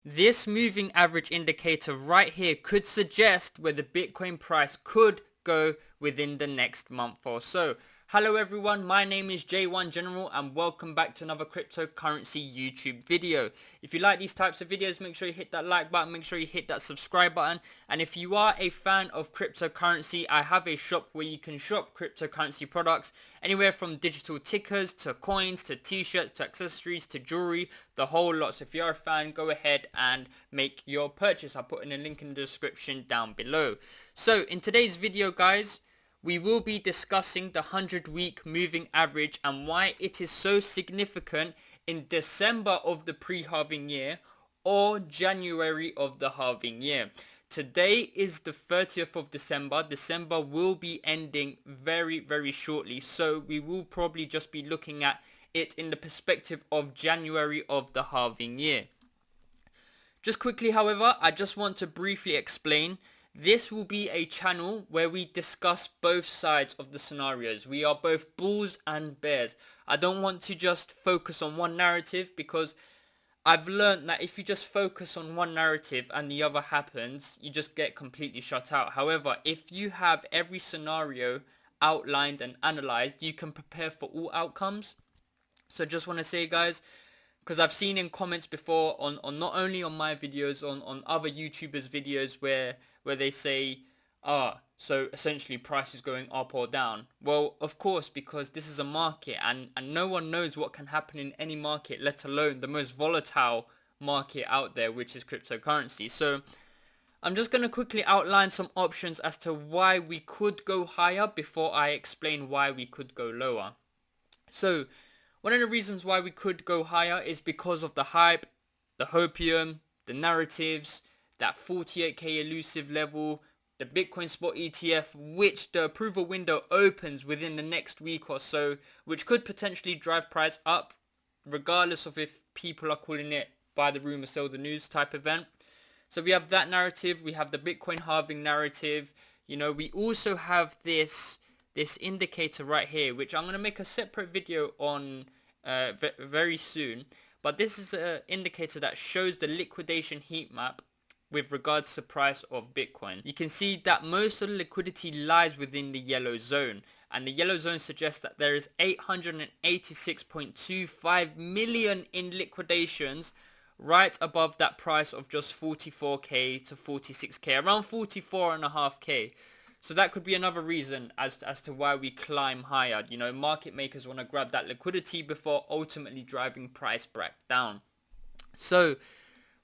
This moving average indicator right here could suggest where the Bitcoin price could go within the next month or so. Hello everyone, my name is J1 General and welcome back to another cryptocurrency YouTube video. If you like these types of videos, make sure you hit that like button, make sure you hit that subscribe button. And if you are a fan of cryptocurrency, I have a shop where you can shop cryptocurrency products, anywhere from digital tickers to coins to t-shirts to accessories to jewelry, the whole lot. So if you're a fan, go ahead and make your purchase. I'll put in a link in the description down below. So in today's video, guys, we will be discussing the 100-week moving average and why it is so significant in December of the pre-halving year or January of the halving year. Today is the 30th of December. December will be ending very shortly, so we will probably just be looking at it in the perspective of January of the halving year. Just quickly, however, I just want to briefly explain. This will be a channel where we discuss both sides of the scenarios. We are both bulls and bears. I don't want to just focus on one narrative because I've learned that if you just focus on one narrative and the other happens, you just get completely shut out. However, if you have every scenario outlined and analyzed, you can prepare for all outcomes. So just want to say, guys, because I've seen in comments before on not only on my videos, on other YouTubers' videos where they say, so essentially price is going up or down. Well, of course, because this is a market and no one knows what can happen in any market, let alone the most volatile market out there, which is cryptocurrency. So I'm just going to quickly outline some options as to why we could go higher before I explain why we could go lower. So one of the reasons why we could go higher is because of the hype, the hopium, the narratives, that 48k elusive level, the Bitcoin spot ETF, which the approval window opens within the next week or so, which could potentially drive price up, regardless of if people are calling it buy the rumor, sell the news type event. So we have that narrative, we have the Bitcoin halving narrative, we also have this indicator right here, which I'm going to make a separate video on very soon. But this is an indicator that shows the liquidation heat map with regards to price of Bitcoin. You can see that most of the liquidity lies within the yellow zone, and the yellow zone suggests that there is 886.25 million in liquidations right above that price of just 44k to 46k, around 44.5k. So that could be another reason as to why we climb higher. Market makers want to grab that liquidity before ultimately driving price back down. So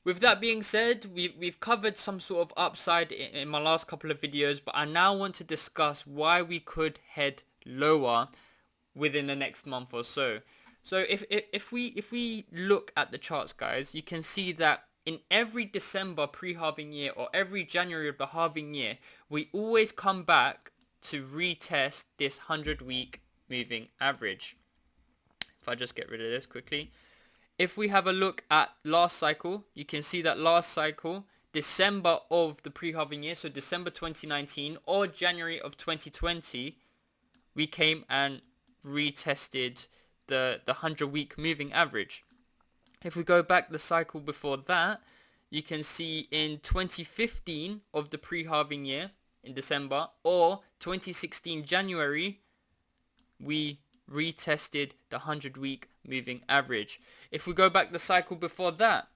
with that being said, we've covered some sort of upside in my last couple of videos, but I now want to discuss why we could head lower within the next month or so. So if we look at the charts, guys, you can see that in every December pre-halving year or every January of the halving year, we always come back to retest this 100-week moving average. If I just get rid of this quickly. If we have a look at last cycle, you can see that last cycle, December of the pre-halving year, so December 2019 or January of 2020, we came and retested the 100-week moving average. If we go back the cycle before that, you can see in 2015 of the pre-halving year in December or 2016 January, we retested the 100-week moving average. If we go back the cycle before that,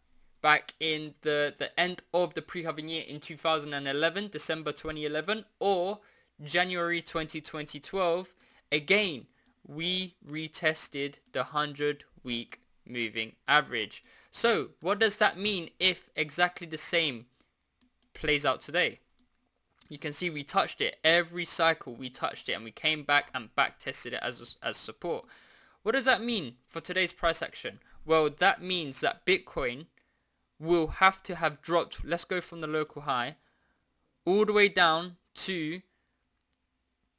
back in the end of the pre-halving year in 2011, December 2011 or January 2012, again, we retested the 100-week moving average. So what does that mean if exactly the same plays out today? You can see we touched it every cycle. We touched it and we came back and back tested it as support. What does that mean for today's price action? Well, that means that Bitcoin will have to have dropped, let's go from the local high all the way down to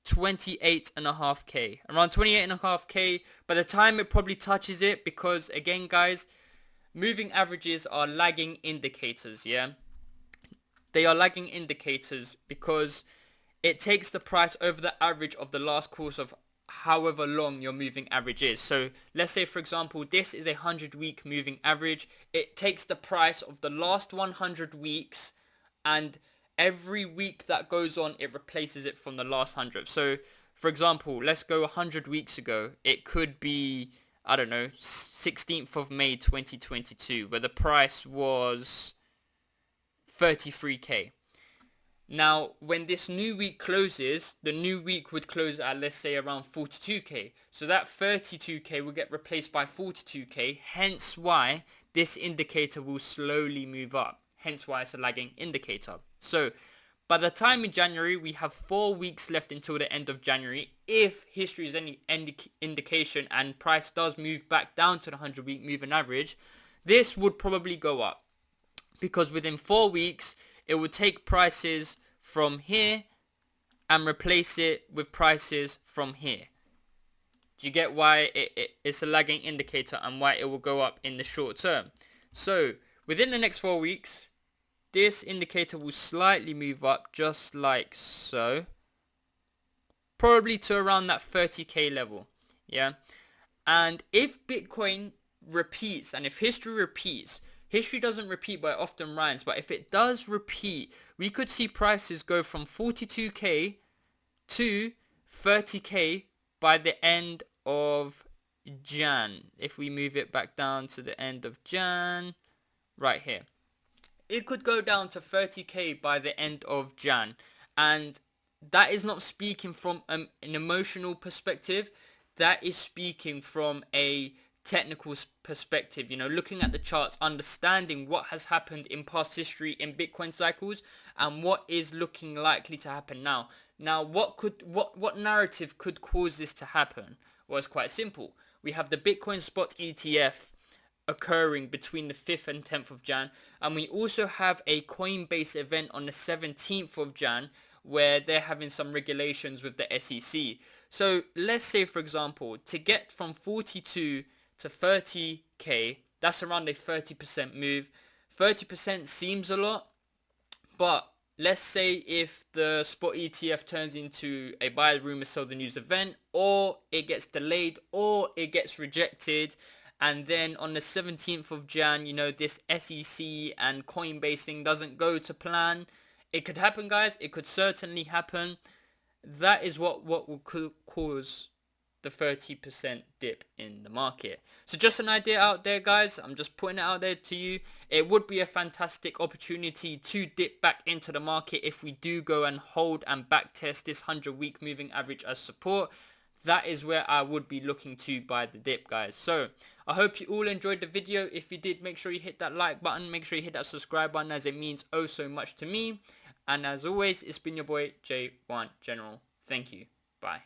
28.5k, around 28.5k by the time it probably touches it, because again, guys, moving averages are lagging indicators. They are lagging indicators because it takes the price over the average of the last course of however long your moving average is. So let's say, for example, this is a 100-week moving average. It takes the price of the last 100 weeks, and every week that goes on, it replaces it from the last 100. So for example, let's go 100 weeks ago. It could be, I don't know, 16th of May 2022, where the price was 33k. Now, when this new week closes, the new week would close at, let's say, around 42k. So that 32k will get replaced by 42k, hence why this indicator will slowly move up. Hence why it's a lagging indicator. So by the time in January, we have 4 weeks left until the end of January. If history is any indication and price does move back down to the 100-week moving average, this would probably go up. Because within 4 weeks, it would take prices from here and replace it with prices from here. Do you get why it's a lagging indicator and why it will go up in the short term? So within the next 4 weeks, this indicator will slightly move up just like so. Probably to around that 30k level. Yeah. And if Bitcoin repeats, and if history repeats, history doesn't repeat but it often rhymes, but if it does repeat, we could see prices go from 42k to 30k by the end of Jan. If we move it back down to the end of Jan, right here. It could go down to 30k by the end of Jan. And that is not speaking from an emotional perspective. That is speaking from a technical perspective, you know, looking at the charts, understanding what has happened in past history in Bitcoin cycles and what is looking likely to happen now. Now, what narrative could cause this to happen? Well, it's quite simple. We have the Bitcoin spot ETF occurring between the 5th and 10th of Jan, and we also have a Coinbase event on the 17th of Jan where they're having some regulations with the SEC. So let's say, for example, to get from 42 to 30k, that's around a 30% move. 30% seems a lot, but let's say if the spot ETF turns into a buy the rumor, sell the news event, or it gets delayed, or it gets rejected, and then on the 17th of Jan, you know, this SEC and Coinbase thing doesn't go to plan. It could happen, guys. It could certainly happen. That is what will cause the 30% dip in the market. So just an idea out there, guys. I'm just putting it out there to you. It would be a fantastic opportunity to dip back into the market if we do go and hold and back test this 100-week moving average as support. That is where I would be looking to buy the dip, guys. So I hope you all enjoyed the video. If you did, make sure you hit that like button. Make sure you hit that subscribe button, as it means oh so much to me. And as always, it's been your boy J1 General. Thank you. Bye.